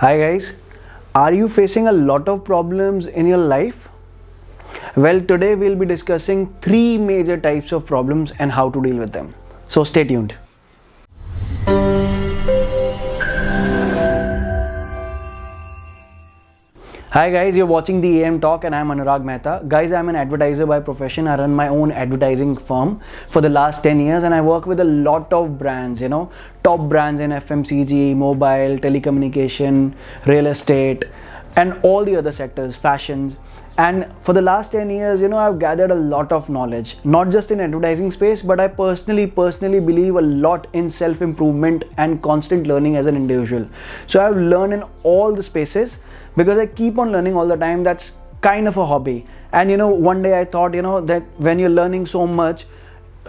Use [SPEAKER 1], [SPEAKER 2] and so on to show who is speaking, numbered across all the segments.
[SPEAKER 1] Hi guys, are you facing a lot of problems in your life? Well, today we'll be discussing three major types of problems and how to deal with them. So stay tuned. Hi guys, you're watching the AM Talk and I'm Anurag Mehta. Guys, I'm an advertiser by profession. I run my own advertising firm for the last 10 years and I work with a lot of brands, top brands in FMCG, mobile, telecommunication, real estate, and all the other sectors, fashions. And for the last 10 years, I've gathered a lot of knowledge, not just in advertising space, but I personally believe a lot in self-improvement and constant learning as an individual. So I've learned in all the spaces because I keep on learning all the time. That's kind of a hobby. And one day I thought, that when you're learning so much,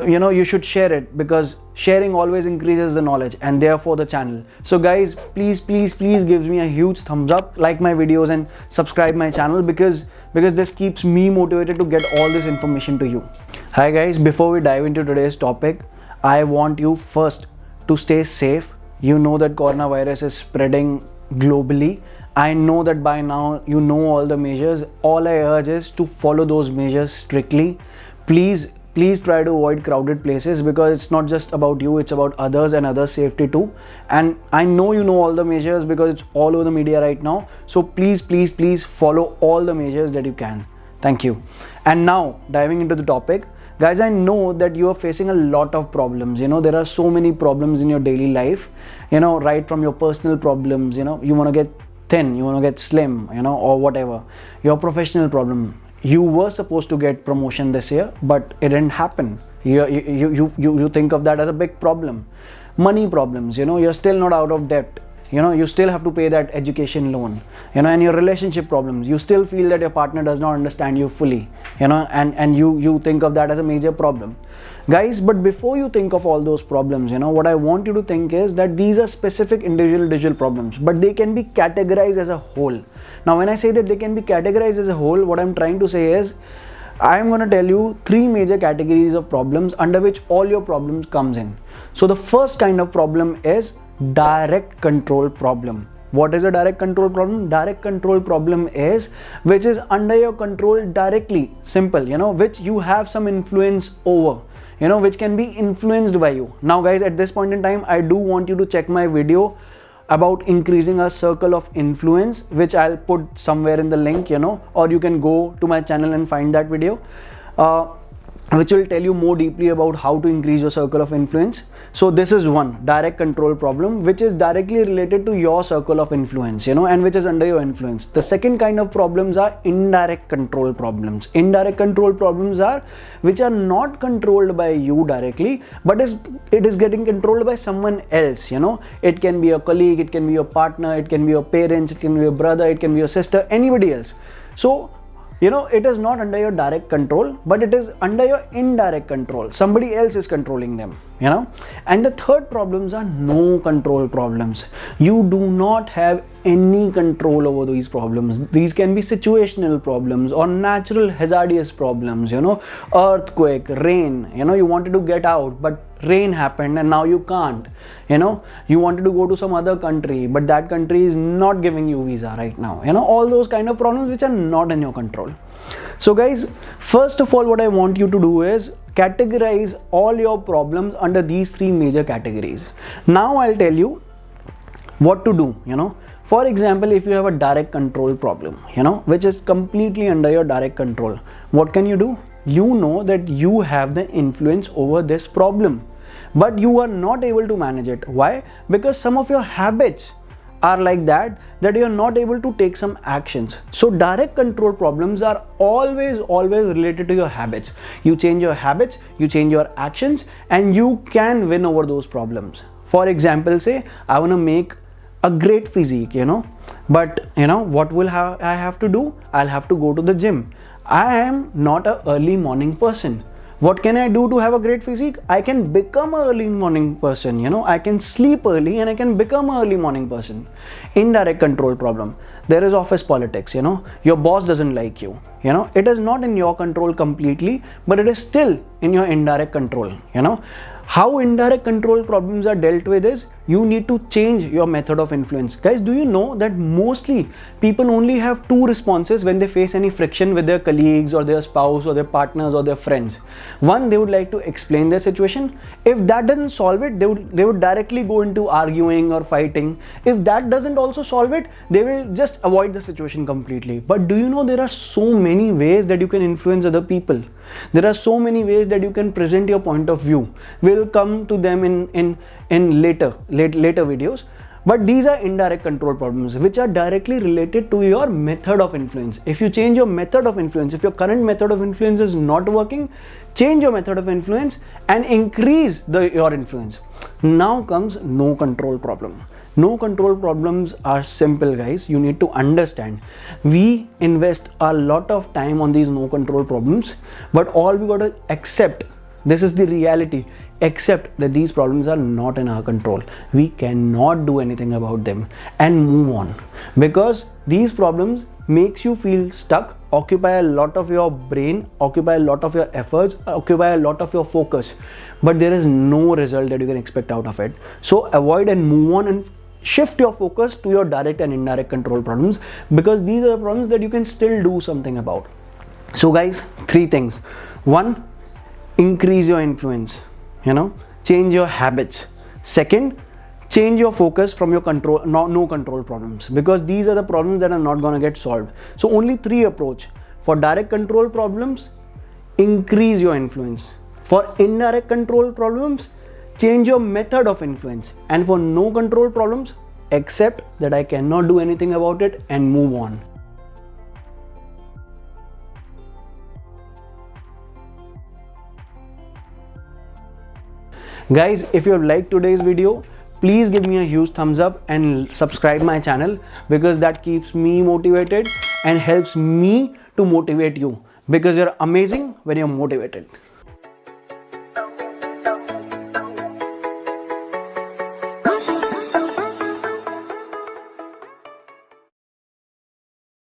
[SPEAKER 1] you should share it, because sharing always increases the knowledge and therefore the channel. So guys, please give me a huge thumbs up, like my videos and subscribe my channel, because this keeps me motivated to get all this information to you. Hi guys, before we dive into today's topic, I want you first to stay safe. You know that coronavirus is spreading globally. I know that by now you know all the measures. All I urge is to follow those measures strictly. Please try to avoid crowded places, because it's not just about you, it's about others and others' safety too. And I know you know all the measures because it's all over the media right now. So please follow all the measures that you can. Thank you. And now diving into the topic. Guys, I know that you are facing a lot of problems. There are so many problems in your daily life, right from your personal problems, you want to get thin, you want to get slim, or whatever. Your professional problem. You were supposed to get promotion this year, but it didn't happen. You think of that as a big problem. Money problems, you're still not out of debt. You still have to pay that education loan. And your relationship problems, you still feel that your partner does not understand you fully, and you think of that as a major problem. Guys, but before you think of all those problems, what I want you to think is that these are specific individual problems, but they can be categorized as a whole. Now, when I say that they can be categorized as a whole, what I'm trying to say is, I'm going to tell you three major categories of problems under which all your problems comes in. So the first kind of problem is direct control problem. What is a direct control problem? Direct control problem is which is under your control directly. Simple, which you have some influence over, which can be influenced by you. Now guys, at this point in time, I do want you to check my video about increasing a circle of influence, which I'll put somewhere in the link, or you can go to my channel and find that video, which will tell you more deeply about how to increase your circle of influence. So this is one direct control problem, which is directly related to your circle of influence, and which is under your influence. The second kind of problems are indirect control problems. Indirect control problems are which are not controlled by you directly, but it is getting controlled by someone else. It can be a colleague, it can be your partner, it can be your parents, it can be your brother, it can be your sister, anybody else. So it is not under your direct control, but it is under your indirect control. Somebody else is controlling them, And the third problems are no control problems. You do not have any control over these problems. These can be situational problems or natural hazardous problems, earthquake, rain, you wanted to get out, but rain happened and now you can't. You wanted to go to some other country, but that country is not giving you visa right now. All those kind of problems which are not in your control. So guys, first of all, what I want you to do is categorize all your problems under these three major categories. Now I'll tell you what to do. For example, if you have a direct control problem, which is completely under your direct control, what can you do? You know that you have the influence over this problem, but you are not able to manage it. Why? Because some of your habits are like that you're not able to take some actions. So direct control problems are always related to your habits. You change your habits, you change your actions, and you can win over those problems. For example, say I want to make a great physique, but what will I have to do? I'll have to go to the gym. I am not an early morning person. What can I do to have a great physique? I can become an early morning person, I can sleep early and I can become an early morning person. Indirect control problem. There is office politics, your boss doesn't like you, it is not in your control completely, but it is still in your indirect control, How indirect control problems are dealt with is you need to change your method of influence. Guys, do you know that mostly people only have two responses when they face any friction with their colleagues or their spouse or their partners or their friends? One, they would like to explain their situation. If that doesn't solve it, they would directly go into arguing or fighting. If that doesn't also solve it, they will just avoid the situation completely. But do you know there are so many ways that you can influence other people? There are so many ways that you can present your point of view. We'll come to them in later videos. But these are indirect control problems which are directly related to your method of influence. If you change your method of influence, if your current method of influence is not working, change your method of influence and increase your influence. Now comes no control problem. No control problems are simple, guys. You need to understand. We invest a lot of time on these no control problems, but all we got to accept, this is the reality, accept that these problems are not in our control. We cannot do anything about them and move on, because these problems makes you feel stuck, occupy a lot of your brain, occupy a lot of your efforts, occupy a lot of your focus, but there is no result that you can expect out of it. So avoid and move on and shift your focus to your direct and indirect control problems, because these are problems that you can still do something about. So guys, three things. One, increase your influence, change your habits. Second, change your focus from your no control problems, because these are the problems that are not going to get solved. So only three approach. For direct control problems, increase your influence. For indirect control problems, change your method of influence. And for no control problems, accept that I cannot do anything about it and move on. Guys, if you have liked today's video, please give me a huge thumbs up and subscribe my channel, because that keeps me motivated and helps me to motivate you, because you're amazing when you're motivated.